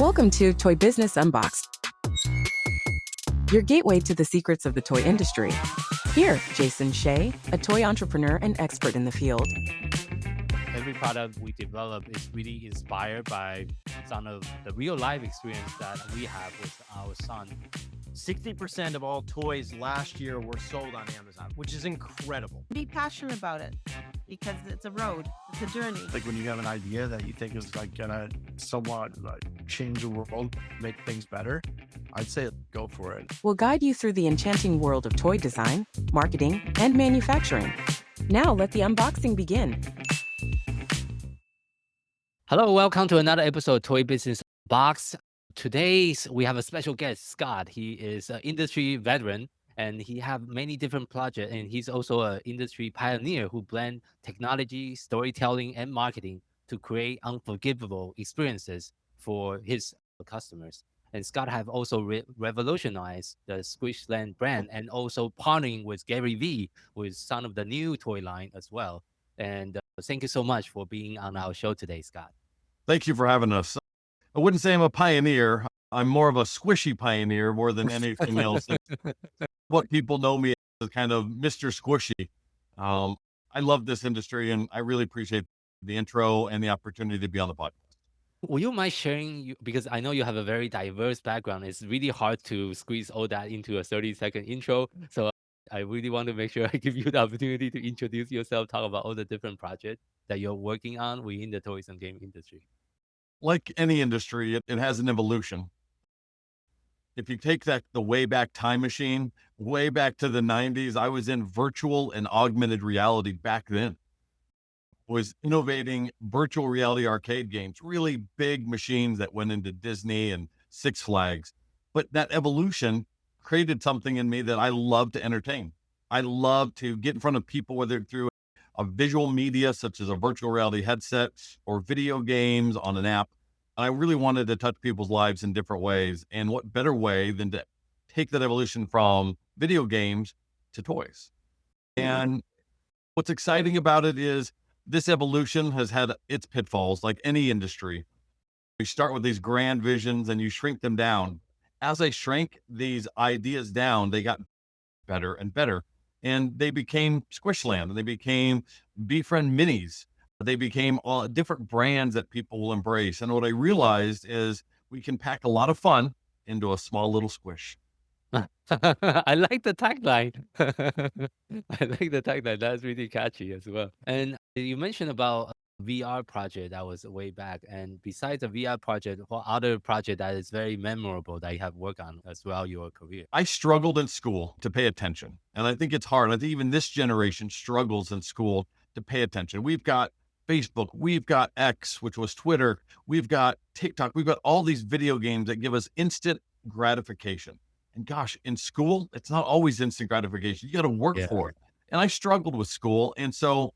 Welcome to Toy Business Unboxed, your gateway to the secrets of the toy industry. Here, Jason Shea, a toy entrepreneur and expert in the field. Every product we develop is really inspired by some of the real life experience that we have with our son. 60% of all toys last year were sold on Amazon, which is incredible. Be passionate about it because it's a road, it's a journey. Like when you have an idea that you think is like gonna somewhat like change the world, make things better, I'd say go for it. We'll guide you through the enchanting world of toy design, marketing, and manufacturing. Now let the unboxing begin. Hello, welcome to another episode of Toy Business Box. Today we have a special guest, Scott. He is an industry veteran and he have many different projects, and he's also an industry pioneer who blend technology, storytelling, and marketing to create unforgivable experiences for his customers. And Scott have also revolutionized the Squishland brand and also partnering with Gary Vee with some of the new toy line as well. And thank you so much for being on our show today, Scott. Thank you for having us. I wouldn't say I'm a pioneer. I'm more of a squishy pioneer more than anything else. What people know me as kind of Mr. Squishy. I love this industry and I really appreciate the intro and the opportunity to be on the podcast. Would you mind sharing, because I know you have a very diverse background. It's really hard to squeeze all that into a 30-second intro. So I really want to make sure I give you the opportunity to introduce yourself, talk about all the different projects that you're working on within the toys and game industry. Like any industry, it has an evolution. If you take the way back time machine, way back to the 90s, I was in virtual and augmented reality back then. Was innovating virtual reality arcade games, really big machines that went into Disney and Six Flags. But that evolution created something in me that I love to entertain. I love to get in front of people, whether through a visual media such as a virtual reality headset or video games on an app. And I really wanted to touch people's lives in different ways. And what better way than to take that evolution from video games to toys? And what's exciting about it is this evolution has had its pitfalls, like any industry. You start with these grand visions and you shrink them down. As I shrank these ideas down, they got better and better. And they became Squishland, and they became Vee Friend minis. They became all different brands that people will embrace. And what I realized is we can pack a lot of fun into a small little squish. I like the tagline. I like the tagline. That's really catchy as well. And you mentioned about a VR project that was way back. And besides the VR project, what other project that is very memorable that you have worked on as well your career? I struggled in school to pay attention. And I think it's hard. I think even this generation struggles in school to pay attention. We've got Facebook, we've got X, which was Twitter, we've got TikTok, we've got all these video games that give us instant gratification. And gosh, in school, it's not always instant gratification. You got to work for it. And I struggled with school. And so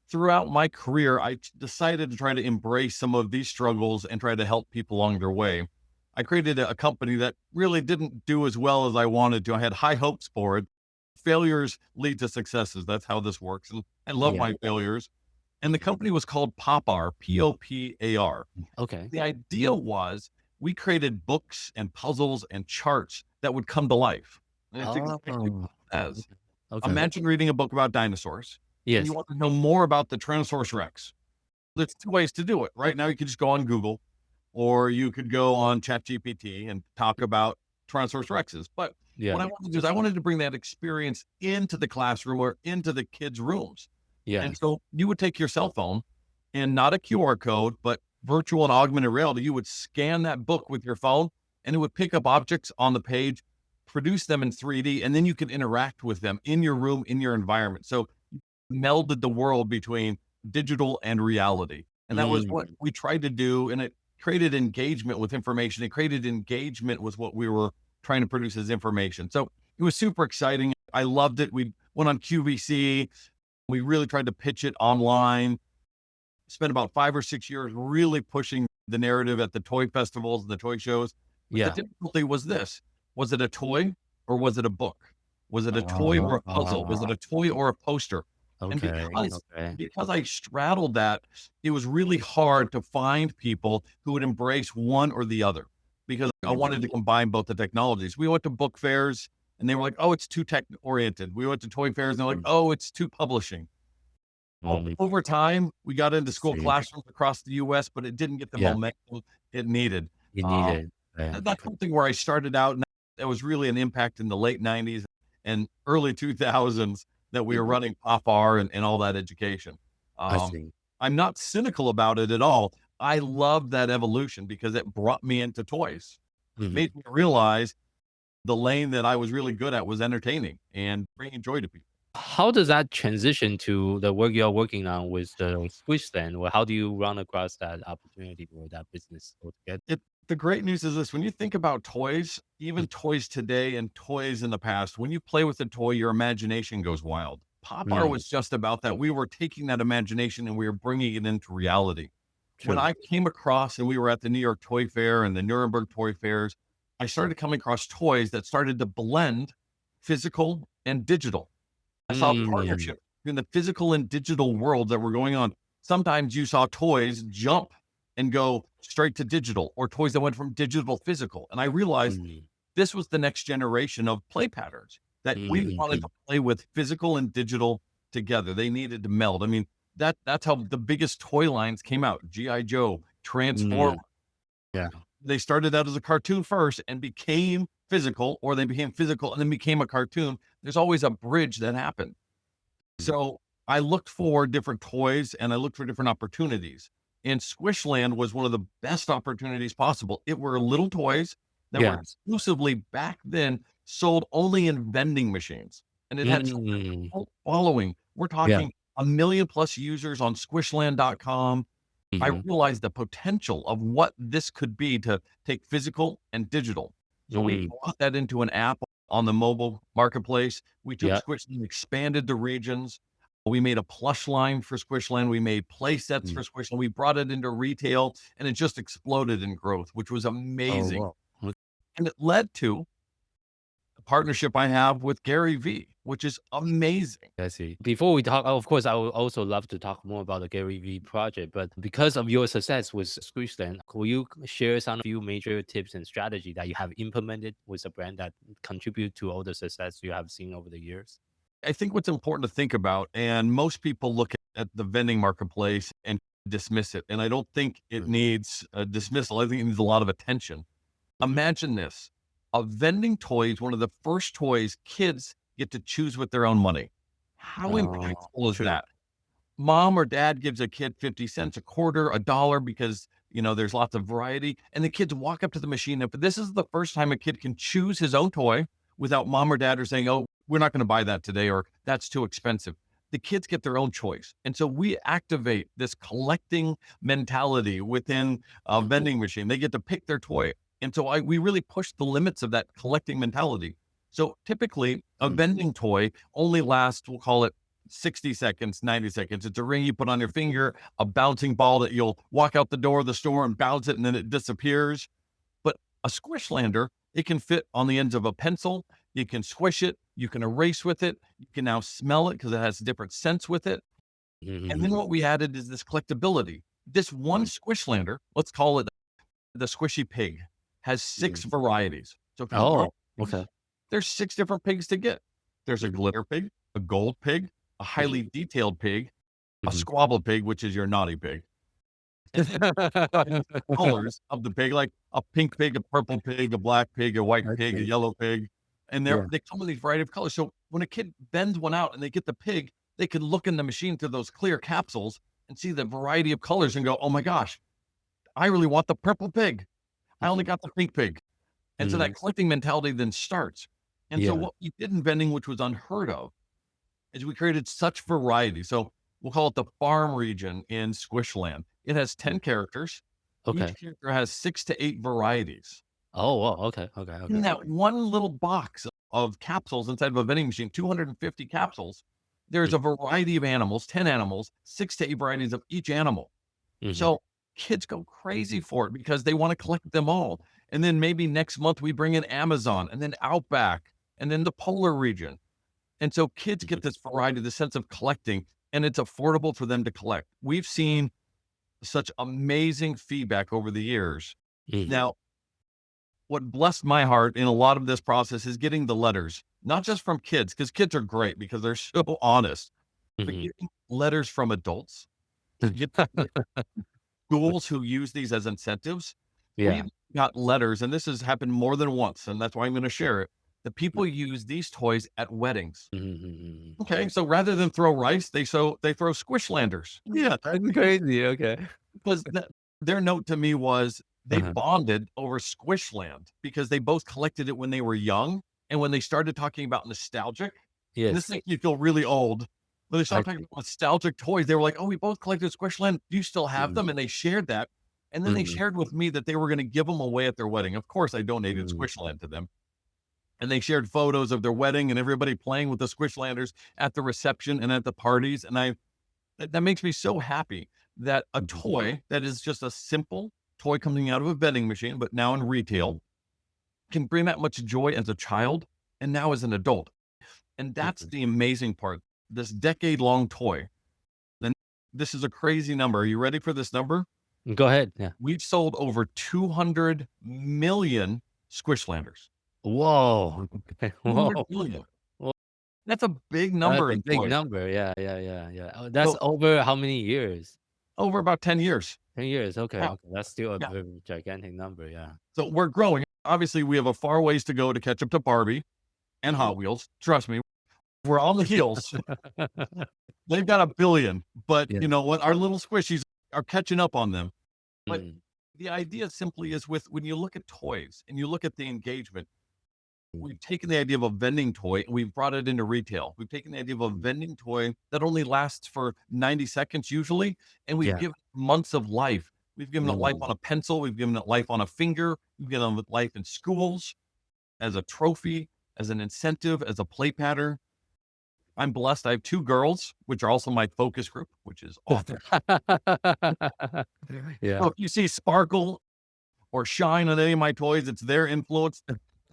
throughout my career, I decided to try to embrace some of these struggles and try to help people along their way. I created a company that really didn't do as well as I wanted to. I had high hopes for it. Failures lead to successes. That's how this works. And I love my failures. And the company was called Popar, Popar. Okay. The idea was we created books and puzzles and charts that would come to life. Imagine reading a book about dinosaurs. Yes. And you want to know more about the Tyrannosaurus Rex. There's two ways to do it. Right now, you could just go on Google, or you could go on ChatGPT and talk about Tyrannosaurus Rexes. But what I wanted to do is I wanted to bring that experience into the classroom or into the kids' rooms. And so you would take your cell phone and not a QR code, but virtual and augmented reality. You would scan that book with your phone and it would pick up objects on the page, produce them in 3D, and then you could interact with them in your room, in your environment. So you melded the world between digital and reality. And that was what we tried to do. And it created engagement with information. It created engagement with what we were trying to produce as information. So it was super exciting. I loved it. We went on QVC. We really tried to pitch it online. Spent about 5 or 6 years really pushing the narrative at the toy festivals and the toy shows. But the difficulty was this. Was it a toy or was it a book? Was it a toy or a puzzle? Was it a toy or a poster? And Okay. Okay. because I straddled that, it was really hard to find people who would embrace one or the other because I wanted to combine both the technologies. We went to book fairs and they were like, oh, it's too tech oriented. We went to toy fairs and they're like, oh, it's too publishing. Over time, we got into school See. classrooms across the US, but it didn't get the Yeah. momentum it needed. You need it. That's something where I started out, and that was really an impact in the late 90s and early 2000s that we were running POP-R and all that education. I see. I'm not cynical about it at all. I love that evolution because it brought me into toys. Mhm. Made me realize the lane that I was really good at was entertaining and bringing joy to people. How does that transition to the work you're working on with the Squishland? Or how do you run across that opportunity or that business altogether? The great news is this: when you think about toys, even toys today and toys in the past, when you play with a toy, your imagination goes wild. POP-R was just about that. We were taking that imagination and we were bringing it into reality. When True. I came across and we were at the New York Toy Fair and the Nuremberg Toy Fairs, I started coming across toys that started to blend physical and digital. I saw a partnership in the physical and digital world that were going on. Sometimes you saw toys jump and go straight to digital, or toys that went from digital to physical. And I realized this was the next generation of play patterns that we wanted to play with physical and digital together. They needed to meld. I mean, that's how the biggest toy lines came out. G.I. Joe, Transform. Yeah. They started out as a cartoon first and became physical, or they became physical and then became a cartoon. There's always a bridge that happened. So I looked for different toys and I looked for different opportunities. And Squishland was one of the best opportunities possible. It were little toys that were exclusively back then sold only in vending machines. And it had such a cult following. We're talking 1 million plus users on squishland.com. I realized the potential of what this could be to take physical and digital. So we brought that into an app on the mobile marketplace. We took Squishland, expanded the regions. We made a plush line for Squishland. We made play sets for Squishland. We brought it into retail and it just exploded in growth, which was amazing. Oh, wow. And it led to a partnership I have with Gary Vee, which is amazing. I see. Before we talk, of course, I would also love to talk more about the Gary Vee project, but because of your success with Squishland, will you share some few major tips and strategy that you have implemented with a brand that contribute to all the success you have seen over the years? I think what's important to think about, and most people look at the vending marketplace and dismiss it. And I don't think it needs a dismissal. I think it needs a lot of attention. Imagine this: a vending toy is one of the first toys kids get to choose with their own money. How impactful is that? Mom or dad gives a kid 50 cents, a quarter, a dollar, because there's lots of variety. And the kids walk up to the machine. But this is the first time a kid can choose his own toy without mom or dad are saying, oh, we're not going to buy that today, or that's too expensive. The kids get their own choice. And so we activate this collecting mentality within a vending machine. They get to pick their toy. And so we really push the limits of that collecting mentality. So typically a vending toy only lasts, we'll call it 60 seconds, 90 seconds. It's a ring you put on your finger, a bouncing ball that you'll walk out the door of the store and bounce it and then it disappears. But a Squishlander, it can fit on the ends of a pencil. You can squish it. You can erase with it. You can now smell it because it has different scents with it. And then what we added is this collectability. This one Squishlander, let's call it the Squishy Pig, has 6 varieties. So if you want pigs, there's 6 different pigs to get. There's a glitter pig, a gold pig, a highly detailed pig, a squabble pig, which is your naughty pig. Colors of the pig, like a pink pig, a purple pig, a black pig, a white pig, a yellow pig. And they come in these variety of colors. So when a kid bends one out and they get the pig, they can look in the machine through those clear capsules and see the variety of colors and go, oh my gosh, I really want the purple pig. I only got the pink pig. And so that collecting mentality then starts. And so what we did in vending, which was unheard of, is we created such variety. So we'll call it the farm region in Squishland. It has 10 characters. Each character has 6 to 8 varieties. Oh, wow. Okay. In that one little box of capsules inside of a vending machine, 250 capsules, there's a variety of animals, 10 animals, 6 to 8 varieties of each animal. So kids go crazy for it because they want to collect them all. And then maybe next month we bring in Amazon and then Outback and then the polar region. And so kids get this variety, the sense of collecting, and it's affordable for them to collect. We've seen such amazing feedback over the years. Mhm. Now, what blessed my heart in a lot of this process is getting the letters, not just from kids, because kids are great because they're so honest, but Mhm. getting letters from adults, get schools who use these as incentives. Yeah. We've got letters, and this has happened more than once, and that's why I'm going to share it. The people use these toys at weddings. Mhm. Okay, so rather than throw rice, they throw Squishlanders. Yeah, That's crazy. Okay. because their note to me was they Uh-huh. bonded over Squishland because they both collected it when they were young, and when they started talking about nostalgic, and this Yes. makes you feel really old. When they I started talking about nostalgic toys, they were like, "Oh, we both collected Squishland. Do you still have them?" And they shared that, and then they Mhm. shared with me that they were going to give them away at their wedding. Of course, I donated Mhm. Squishland to them, and they shared photos of their wedding and everybody playing with the Squishlanders at the reception and at the parties. And that makes me so happy that a toy that is just a simple toy coming out of a vending machine, but now in retail, can bring that much joy as a child and now as an adult. And that's Mhm. the amazing part. This decade-long toy. And this is a crazy number. Are you ready for this number? Go ahead. Yeah. We've sold over 200 million Squishlanders. Whoa. Okay. 200 Whoa. million. Whoa. That's a big That's number a in big toys. number. Yeah. Oh, that's So over how many years? over about 10 years. 10 years. Okay. Yeah. Okay. That's still a Yeah. very gigantic number. Yeah. So we're growing. Obviously, we have a far ways to go to catch up to Barbie and Mhm. Hot Wheels. Trust me, we're on the heels. They've got a billion, but Yeah. you know what? Our little squishies are catching up on them. But Mm. the idea simply is with when you look at toys and you look at the engagement, we've taken the idea of a vending toy and we've brought it into retail. We've taken the idea of a vending toy that only lasts for 90 seconds usually, and we've Yeah. given it months of life. We've given it life Mm. on a pencil. We've given it life on a finger. We've given it life in schools as a trophy, as an incentive, as a play pattern. I'm blessed. I have 2 girls, which are also my focus group, which is awesome. Yeah. So if you see sparkle or shine on any of my toys, it's their influence.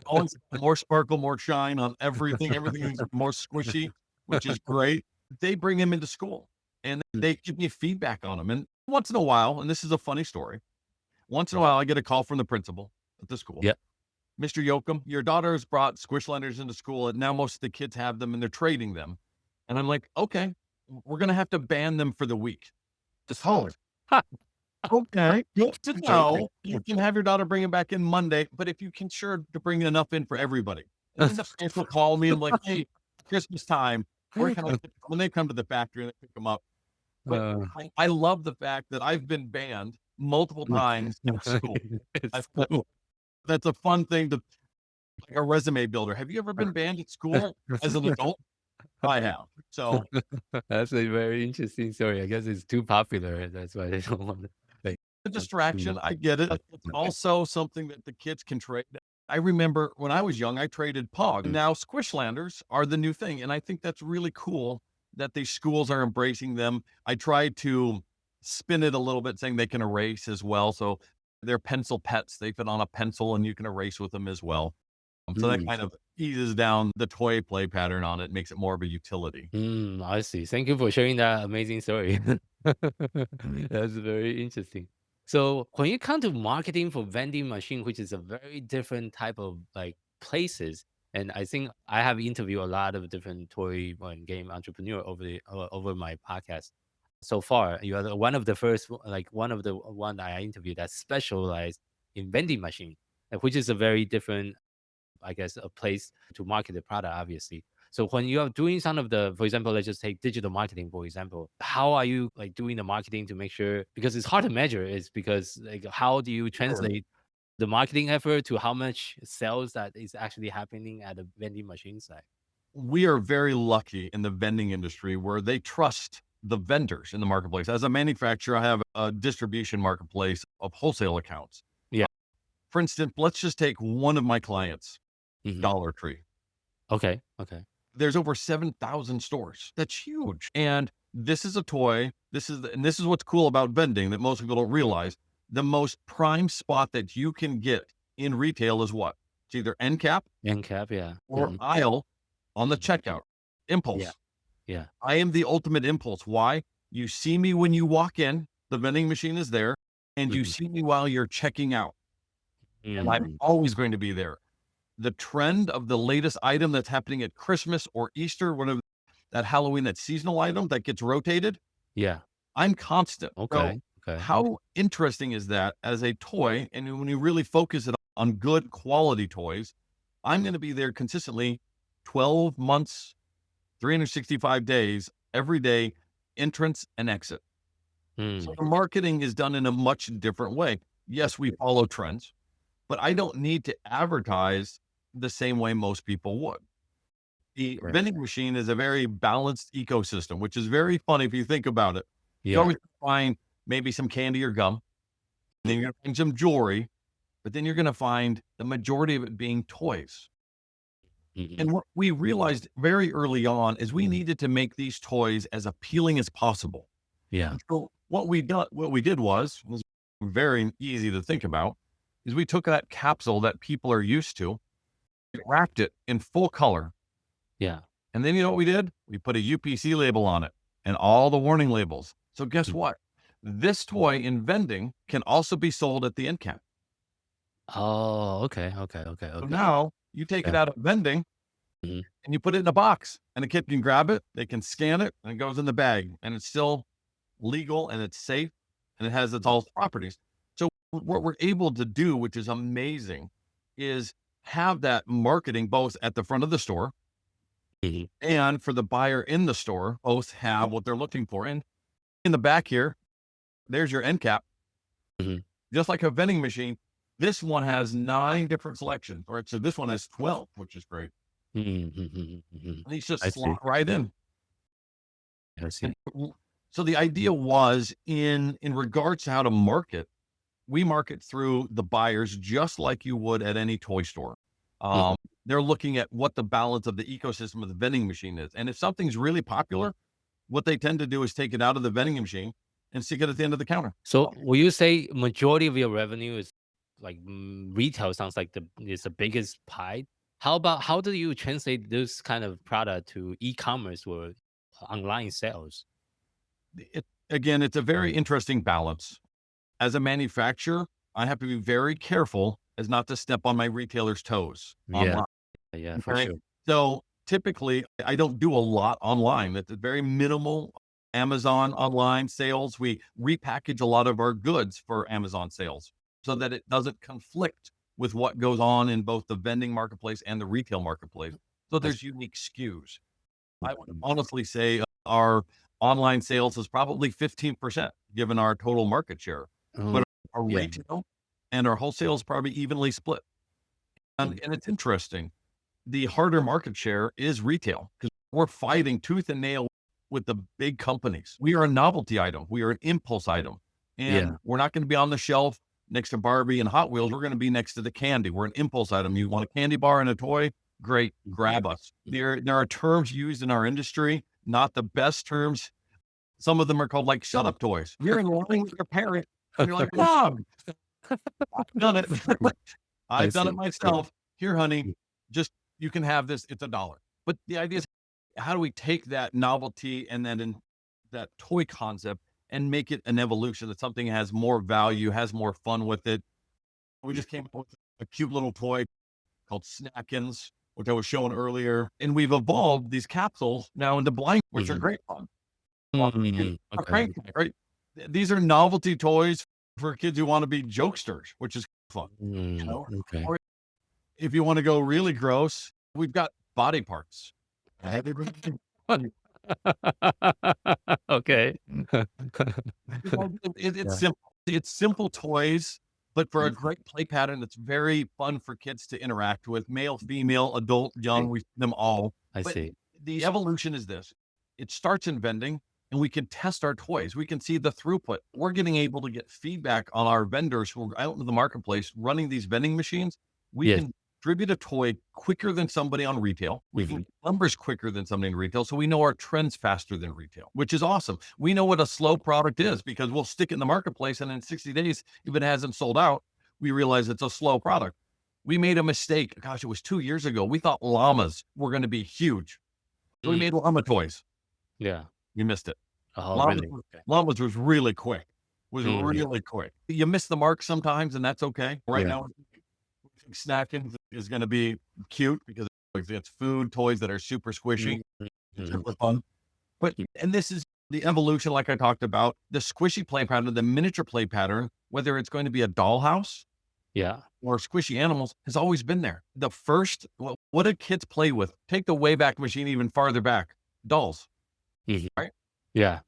Always more sparkle, more shine on everything. Everything is more squishy, which is great. They bring them into school and they give me feedback on them. And once in a while, and this is a funny story, once in a while I get a call from the principal at the school. Yep. Mr. Jochim, your daughter's brought Squishlanders into school, and now most of the kids have them and they're trading them. And I'm like, okay, we're going to have to ban them for the week. Just hold. Okay, good to know. You can have your daughter bring it back in Monday, but if you can sure to bring enough in for everybody. And then the parents will call me and like, hey, Christmas time, where can I when they come to the factory and they pick them up? But Uh, I love the fact that I've been banned multiple times at school. it's That's a fun thing to like a resume builder. Have you ever been banned at school as an adult? I have. So That's a very interesting story. I guess it's too popular. That's why they don't want to. Like, the distraction, I get it. It's also something that the kids can trade. I remember when I was young, I traded Pog. Now Squishlanders are the new thing. And I think that's really cool that these schools are embracing them. I tried to spin it a little bit saying they can erase as well. So they're pencil pets. They fit on a pencil and you can erase with them as well. So that kind of eases down the toy play pattern on it, makes it more of a utility. I see. Thank you for sharing that amazing story. That's very interesting. So when you come to marketing for vending machine, which is a very different type of like places, and I think I have interviewed a lot of different toy and game entrepreneur over my podcast so far. You are one of the first, like one of the one that I interviewed that specialized in vending machine, which is a very different, I guess, a place to market the product, obviously. So when you are doing some of the, for example, let's just take digital marketing, for example, how are you like doing the marketing to make sure, because it's hard to measure, is because like, how do you translate the marketing effort to how much sales that is actually happening at the vending machine side? We are very lucky in the vending industry where they trust the vendors in the marketplace. As a manufacturer, I have a distribution marketplace of wholesale accounts. Yeah. For instance, let's just take one of my clients, Mhm. Dollar Tree. Okay. There's over 7,000 stores. That's huge. And this is a toy. This is what's cool about vending that most people don't realize. The most prime spot that you can get in retail is what? It's either end cap End cap, yeah. or aisle on the checkout. Impulse. Yeah. I am the ultimate impulse. Why? You see me when you walk in, the vending machine is there, and you Mhm. see me while you're checking out. And I'm always going to be there. The trend of the latest item that's happening at Christmas or Easter, whatever, that Halloween, that seasonal item that gets rotated, Yeah. I'm constant. So Okay. Okay. how interesting is that as a toy? And when you really focus it on good quality toys, I'm going to be there consistently 12 months, 365 days, every day, entrance and exit. So the marketing is done in a much different way. Yes, we follow trends, but I don't need to advertise the same way most people would. The Right. vending machine is a very balanced ecosystem, which is very funny if you think about it. You Yeah. always find maybe some candy or gum, then you're going to find some jewelry, but then you're going to find the majority of it being toys. Mhm. And what we realized very early on is we needed to make these toys as appealing as possible. Yeah. And so what we did was very easy to think about, is we took that capsule that people are used to, wrapped it in full color. Yeah. And then you know what we did? We put a UPC label on it and all the warning labels. So guess Mm. what? This toy in vending can also be sold at the end cap. Oh, okay. Okay. Okay. So Okay. now you take it Yeah. out of vending Mhm. and you put it in a box, and a kid can grab it, they can scan it, and it goes in the bag, and it's still legal and it's safe and it has its all properties. So what we're able to do, which is amazing, is have that marketing both at the front of the store Mhm. and for the buyer in the store, both have what they're looking for. And in the back here, there's your end cap. Mhm. Just like a vending machine, this one has 9 different selections, or so this one has 12, which is great. Mhm. Mhm. Mhm. And these just I see. slot right in. I see. So the idea was in regards to how to market, we market through the buyers just like you would at any toy store. Mhm. They're looking at what the balance of the ecosystem of the vending machine is. And if something's really popular, what they tend to do is take it out of the vending machine and stick it at the end of the counter. So will you say majority of your revenue is like retail sounds like is the biggest pie? How do you translate this kind of product to e-commerce or online sales? Again, it's a very interesting balance. As a manufacturer, I have to be very careful as not to step on my retailer's toes Yeah. online. Yeah, for Okay. sure. So typically, I don't do a lot online. It's a very minimal Amazon online sales. We repackage a lot of our goods for Amazon sales so that it doesn't conflict with what goes on in both the vending marketplace and the retail marketplace. So I there's unique SKUs. I would Mhm. honestly say our online sales is probably 15% given our total market share, Oh, but our yeah. retail and our wholesale is probably evenly split. And it's interesting. The harder market share is retail because we're fighting tooth and nail with the big companies. We are a novelty item. We are an impulse item, and Yeah. we're not going to be on the shelf next to Barbie and Hot Wheels. We're going to be next to the candy. We're an impulse item. You want a candy bar and a toy? Great, grab us. There are terms used in our industry, not the best terms. Some of them are called like shut up toys. You're in line with your parent. And you're like, Mom, I've done it. I I've done it see. myself. Here, honey, Mm. just you can have this. It's $1. But the idea is, how do we take that novelty and then in that toy concept and make it an evolution that something has more value, has more fun with it? We just came up with a cute little toy called Snackins, which I was showing earlier, and we've evolved these capsules now into blind, which are Mhm. great fun. Mhm. A Okay. crank, right? These are novelty toys for kids who want to be jokesters, which is fun. You know? Okay. Or if you want to go really gross, we've got body parts. Okay. It's Yeah. simple. It's simple toys, but for a great play pattern that's very fun for kids to interact with, male, female, adult, young, we see them all. I But see. the evolution is this. It starts in vending and we can test our toys. We can see the throughput. We're getting able to get feedback on our vendors who are out in the marketplace running these vending machines. We Yes. can distribute a toy quicker than somebody on retail. We can Mhm. get numbers quicker than somebody in retail. So we know our trends faster than retail, which is awesome. We know what a slow product is because we'll stick it in the marketplace. And in 60 days, if it hasn't sold out, we realize it's a slow product. We made a mistake. Gosh, it was 2 years ago. We thought llamas were going to be huge. So we made llama toys. Yeah. You missed it. Oh, Llamas, really? Okay. llamas was really quick. Was Mm. really quick. You miss the mark sometimes, and that's okay. Right Yeah. now, snacking is going to be cute because it's food, toys that are super squishy. It's super fun. But, and this is the evolution, like I talked about, the squishy play pattern, the miniature play pattern, whether it's going to be a dollhouse Yeah. or squishy animals, has always been there. The first, what did kids play with? Take the Wayback Machine even farther back. Dolls. Right? Yeah.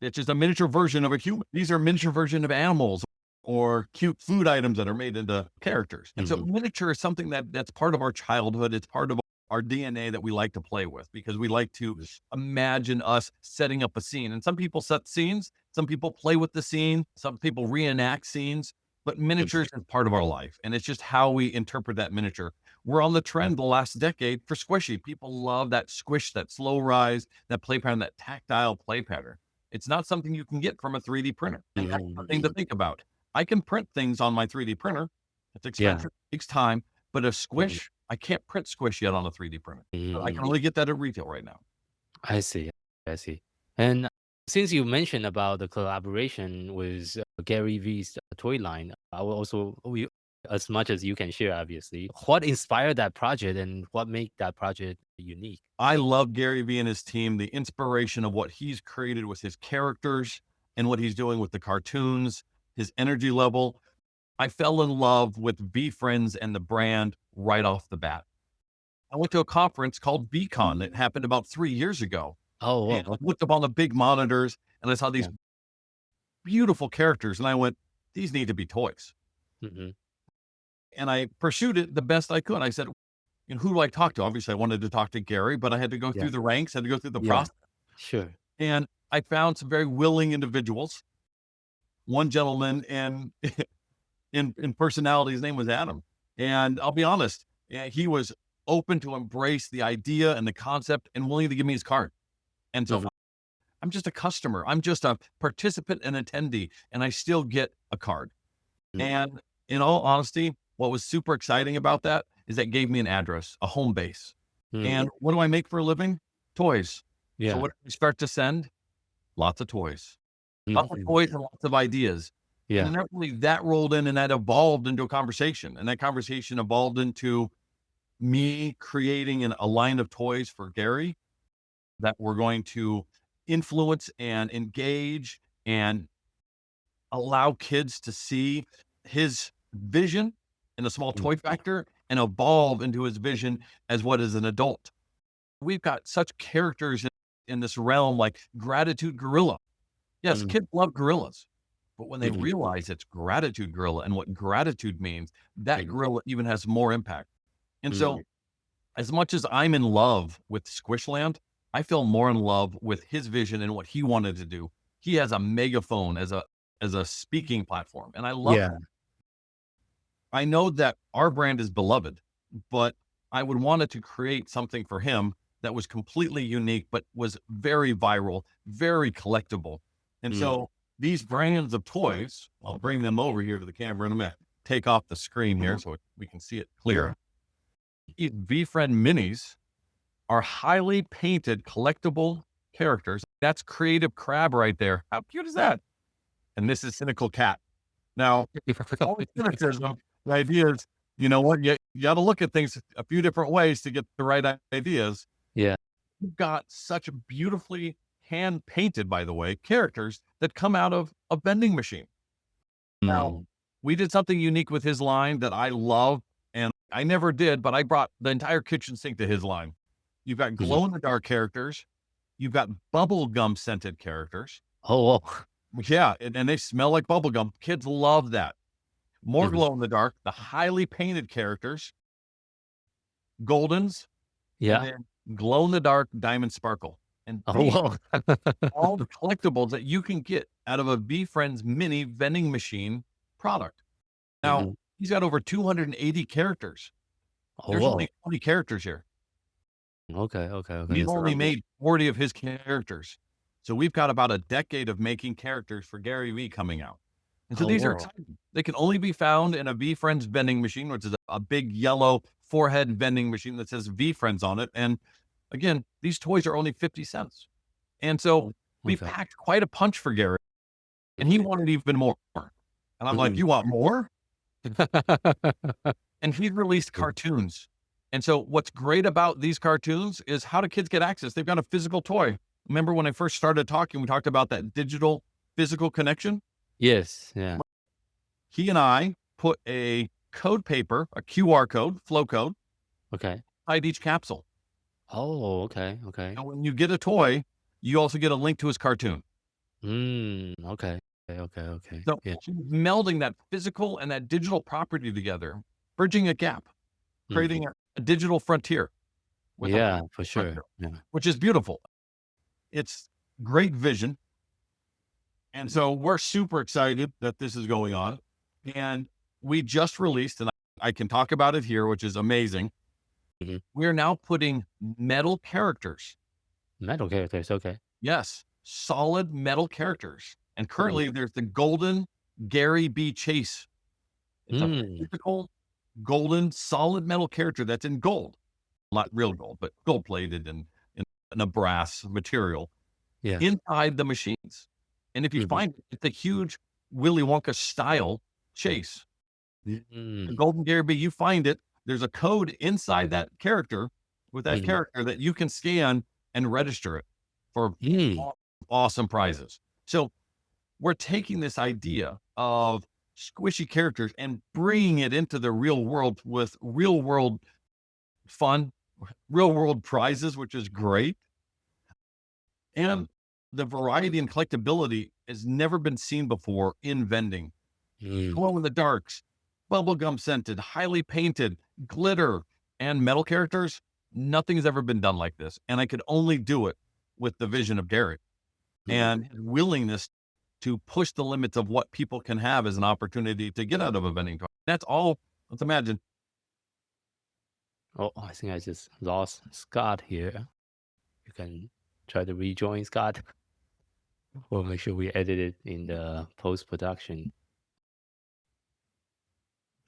It's just a miniature version of a human. These are miniature version of animals or cute food items that are made into characters. And so miniature is something that's part of our childhood. It's part of our DNA that we like to play with because we like to imagine us setting up a scene. And some people set scenes, some people play with the scene, some people reenact scenes, but miniatures is part of our life. And it's just how we interpret that miniature. We're on the trend the last decade for squishy. People love that squish, that slow rise, that play pattern, that tactile play pattern. It's not something you can get from a 3D printer. And that's the thing to think about. I can print things on my 3D printer. It's expensive, it takes time, but a squish, I can't print squish yet on a 3D printer. But I can only get that at retail right now. I see. I see. And since you mentioned about the collaboration with Gary Vee's toy line, I will also, as much as you can share, obviously, what inspired that project and what made that project unique? I love Gary Vee and his team, the inspiration of what he's created with his characters and what he's doing with the cartoons, his energy level. I fell in love with Vee Friends and the brand right off the bat. I went to a conference called VeeCon that happened about 3 years ago. Oh, And I looked up on the big monitors and I saw these beautiful characters and I went, these need to be toys. And I pursued it the best I could. I said, and who do I talk to? Obviously, I wanted to talk to Gary, but I had to go through the ranks, had to go through the process. Sure. And I found some very willing individuals. One gentleman and in personality, his name was Adam. And I'll be honest, he was open to embrace the idea and the concept and willing to give me his card. And so I'm just a customer. I'm just a participant and attendee, and I still get a card. And in all honesty, what was super exciting about that is that gave me an address, a home base. And what do I make for a living? Toys. So what do we start to send? Lots of toys. Lots of toys and lots of ideas. And then that rolled in and that evolved into a conversation. And that conversation evolved into me creating a line of toys for Gary that we're going to influence and engage and allow kids to see his vision in a small toy factor and evolve into his vision as what is an adult. We've got such characters in this realm like Gratitude Gorilla. Yes, kids love gorillas, but when they realize it's Gratitude Gorilla and what gratitude means, that gorilla even has more impact. And so as much as I'm in love with Squishland, I feel more in love with his vision and what he wanted to do. He has a megaphone as a speaking platform, and I love that. I know that our brand is beloved, but I would wanted to create something for him that was completely unique, but was very viral, very collectible. And so these brands of toys, I'll bring them over here to the camera in a minute, take off the screen here so we can see it clear. These Vee Friend minis are highly painted collectible characters. That's Creative Crab right there. How cute is that? And this is Cynical Cat. Now, always cynicism, the idea is, you know what, you got to look at things a few different ways to get the right ideas. Yeah. You've got such beautifully hand painted, by the way, characters that come out of a vending machine. Now, we did something unique with his line that I love, and I never did, but I brought the entire kitchen sink to his line. You've got glow in the dark characters. You've got bubble gum scented characters. Oh, yeah. And they smell like bubble gum. Kids love that. More glow in the dark, the highly painted characters, Goldens, and then glow in the dark diamond sparkle. And all the collectibles that you can get out of a Vee Friends mini vending machine product. Now, he's got over 280 characters. There's only 20 characters here. Okay. We've only made 40 of his characters. So we've got about a decade of making characters for Gary Vee coming out. And so these are exciting. They can only be found in a Vee Friends vending machine, which is a big yellow forehead vending machine that says Vee Friends on it. And Again, these toys are only 50 cents. And so we Okay. packed quite a punch for Gary, and he wanted even more. And I'm like, you want more? And he released cartoons. And so what's great about these cartoons is how do kids get access? They've got a physical toy. Remember when I first started talking, we talked about that digital physical connection? Yes. Yeah. He and I put a code paper, a QR code, flow code, Okay. inside each capsule. Oh, okay. Okay. And when you get a toy, you also get a link to his cartoon. Okay. Okay. So Yeah. melding that physical and that digital property together, bridging a gap, creating a digital frontier. with a Yeah, for frontier, sure. Yeah. which is beautiful. It's great vision. And so we're super excited that this is going on. And we just released, and I can talk about it here, which is amazing. Mhm. We're now putting metal characters. Metal characters. Okay. Yes, solid metal characters. And currently there's the golden Gary Vee chase. It's a physical golden solid metal character that's in gold. Not real gold, but gold plated and in a brass material Yeah. inside the machines. And if you find it, it's a huge Willy Wonka style chase. The golden Gary Vee, you find it, there's a code inside that character with that character that you can scan and register it for awesome prizes. So we're taking this idea of squishy characters and bringing it into the real world with real world fun, real world prizes, which is great. And the variety and collectability has never been seen before in vending. Glow in the darks, bubblegum scented, highly painted, glitter, and metal characters. Nothing's ever been done like this. And I could only do it with the vision of Gary and his willingness to push the limits of what people can have as an opportunity to get out of a vending toy. That's all. Let's imagine. Oh, I think I just lost Scott here. You can try to rejoin Scott. We'll make sure we edit it in the post-production.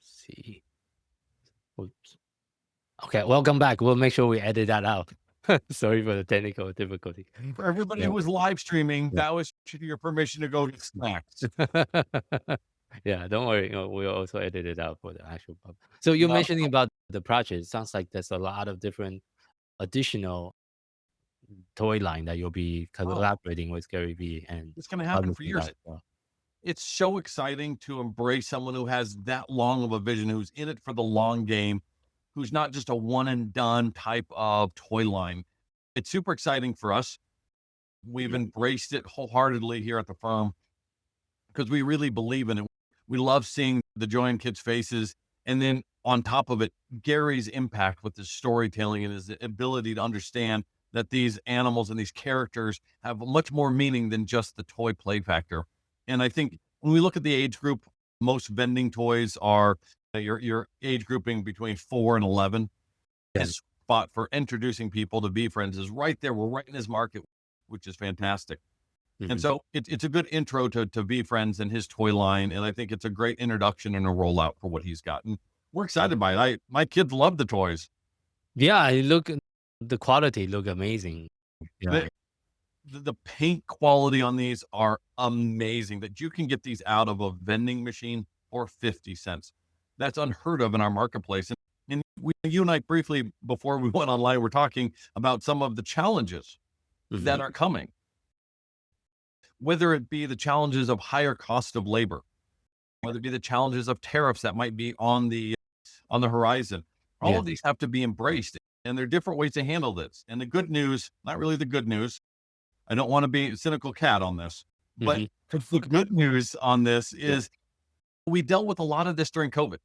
See. Oops. Okay, welcome back. We'll make sure we edit that out. Sorry for the technical difficulty. For everybody who was live streaming, that was your permission to go get snacks. Yeah, don't worry. We'll also edit it out for the actual pub. So you're mentioning about the project. It sounds like there's a lot of different additional toy line that you'll be collaborating with Gary Vee, and it's going to happen for years. It's so exciting to embrace someone who has that long of a vision, who's in it for the long game, who's not just a one and done type of toy line. It's super exciting for us. We've embraced it wholeheartedly here at the firm because we really believe in it. We love seeing the joy in kids' faces. And then on top of it, Gary's impact with his storytelling and his ability to understand that these animals and these characters have much more meaning than just the toy play factor. And I think when we look at the age group, most vending toys are your age grouping between 4 and 11. His spot for introducing people to Vee Friends is right there. We're right in his market, which is fantastic. And so it's a good intro to Vee Friends and his toy line. And I think it's a great introduction and a rollout for what he's gotten. We're excited by it. My kids love the toys. Yeah, the quality look amazing. Yeah. The paint quality on these are amazing, that you can get these out of a vending machine for 50 cents. That's unheard of in our marketplace. And you and I briefly, before we went online, we're talking about some of the challenges that are coming, whether it be the challenges of higher cost of labor, whether it be the challenges of tariffs that might be on the horizon. All of these have to be embraced, and there are different ways to handle this. And the good news, not really the good news, I don't want to be a cynical cat on this, but the good news on this is we dealt with a lot of this during COVID.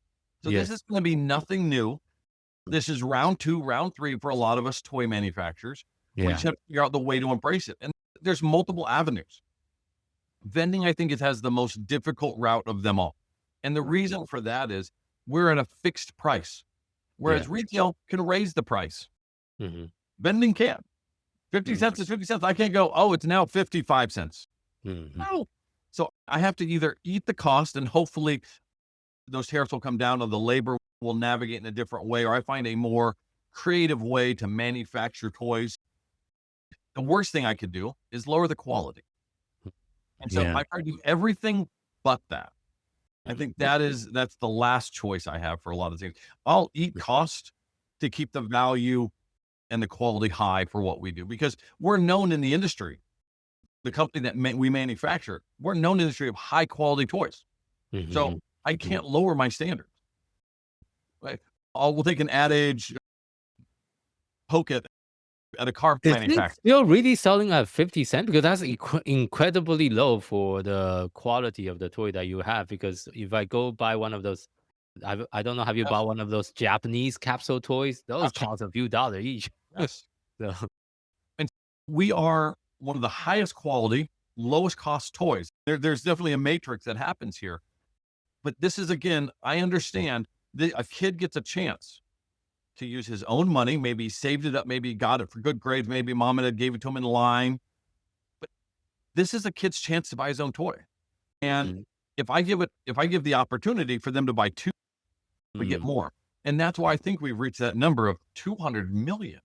So this is going to be nothing new. This is round 2, round 3 for a lot of us toy manufacturers. We just have to figure out the way to embrace it. And there's multiple avenues. Vending, I think, it has the most difficult route of them all. And the reason for that is we're at a fixed price, whereas retail can raise the price. Vending can't. 50 cents is 50 cents. I can't go, oh, it's now 55 cents. No. So I have to either eat the cost and hopefully those tariffs will come down or the labor will navigate in a different way, or I find a more creative way to manufacture toys. The worst thing I could do is lower the quality. And so Yeah. I try to do everything but that. I think that's the last choice I have for a lot of things. I'll eat cost to keep the value and the quality high for what we do, because we're known in the industry. The company that we manufacture, we're known in the industry of high quality toys. So I can't lower my standards. Right? We'll take an adage, poke it at a car Is it manufacturer. still really selling at 50 cents? Because that's incredibly low for the quality of the toy that you have. Because if I go buy one of those, I don't know, have you Yes. bought one of those Japanese capsule toys? Those Absolutely. cost a few dollars each. Yes. So, And we are one of the highest quality, lowest cost toys. There's definitely a matrix that happens here. But this is, again, I understand that a kid gets a chance to use his own money. Maybe he saved it up. Maybe he got it for good grades. Maybe mom and dad gave it to him in line. But this is a kid's chance to buy his own toy. And if I give the opportunity for them to buy two, we get more. And that's why I think we've reached that number of 200 million.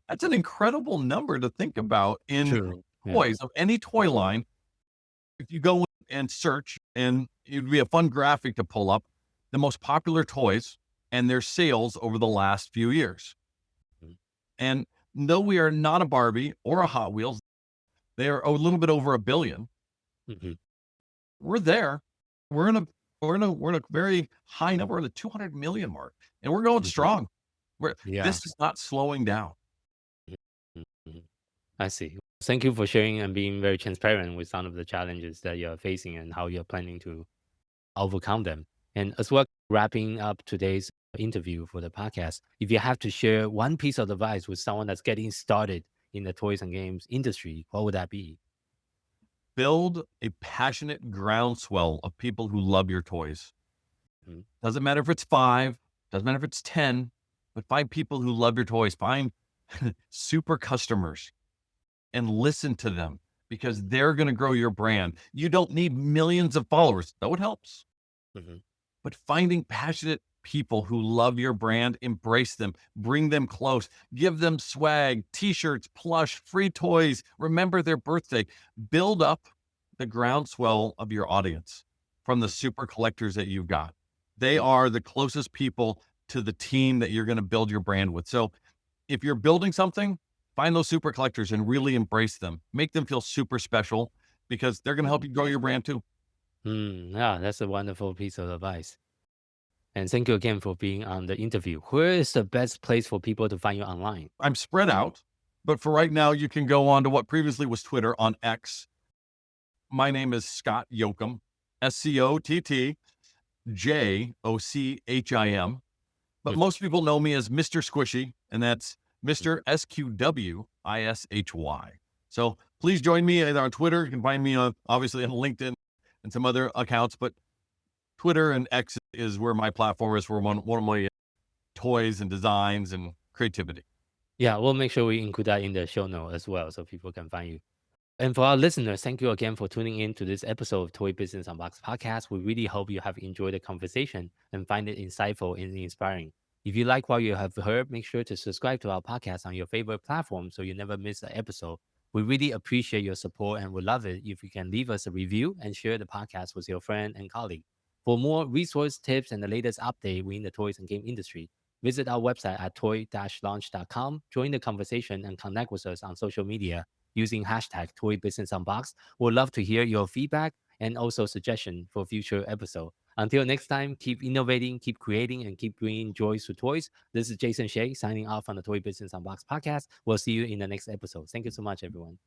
That's an incredible number to think about in True. toys of any toy line. If you go and search, and it'd be a fun graphic to pull up, the most popular toys and their sales over the last few years. And though we are not a Barbie or a Hot Wheels, they are a little bit over 1 billion. We're there. We're in a very high number, the 200 million mark, and we're going strong. This is not slowing down. I see. Thank you for sharing and being very transparent with some of the challenges that you're facing and how you're planning to overcome them. And as well, wrapping up today's interview for the podcast, if you have to share one piece of advice with someone that's getting started in the toys and games industry, what would that be? Build a passionate groundswell of people who love your toys. Doesn't matter if it's 5, doesn't matter if it's 10, but find people who love your toys. Find super customers and listen to them, because they're going to grow your brand. You don't need millions of followers, though it helps. But finding passionate people who love your brand, embrace them, bring them close, give them swag, t-shirts, plush, free toys, remember their birthday. Build up the groundswell of your audience from the super collectors that you've got. They are the closest people to the team that you're going to build your brand with. So if you're building something, find those super collectors and really embrace them. Make them feel super special, because they're going to help you grow your brand too. Yeah, that's a wonderful piece of advice. And thank you again for being on the interview. Where is the best place for people to find you online? I'm spread out, but for right now, you can go on to what previously was Twitter, on X. My name is Scott Jochim, ScottJochim. But most people know me as Mr. Squishy, and that's Mr. Squishy. So please join me either on Twitter. You can find me obviously on LinkedIn and some other accounts, but Twitter and X is where my platform is for one of my toys and designs and creativity. Yeah, we'll make sure we include that in the show note as well, so people can find you. And for our listeners, thank you again for tuning in to this episode of Toy Business Unboxed podcast. We really hope you have enjoyed the conversation and find it insightful and inspiring. If you like what you have heard, make sure to subscribe to our podcast on your favorite platform so you never miss an episode. We really appreciate your support and would love it if you can leave us a review and share the podcast with your friend and colleague. For more resource tips and the latest update within the toys and game industry, visit our website at toy-launch.com, join the conversation, and connect with us on social media using hashtag Toy Business Unboxed. We'd love to hear your feedback and also suggestion for future episode. Until next time, keep innovating, keep creating, and keep bringing joy to toys. This is Jason Shea signing off on the Toy Business Unboxed podcast. We'll see you in the next episode. Thank you so much, everyone.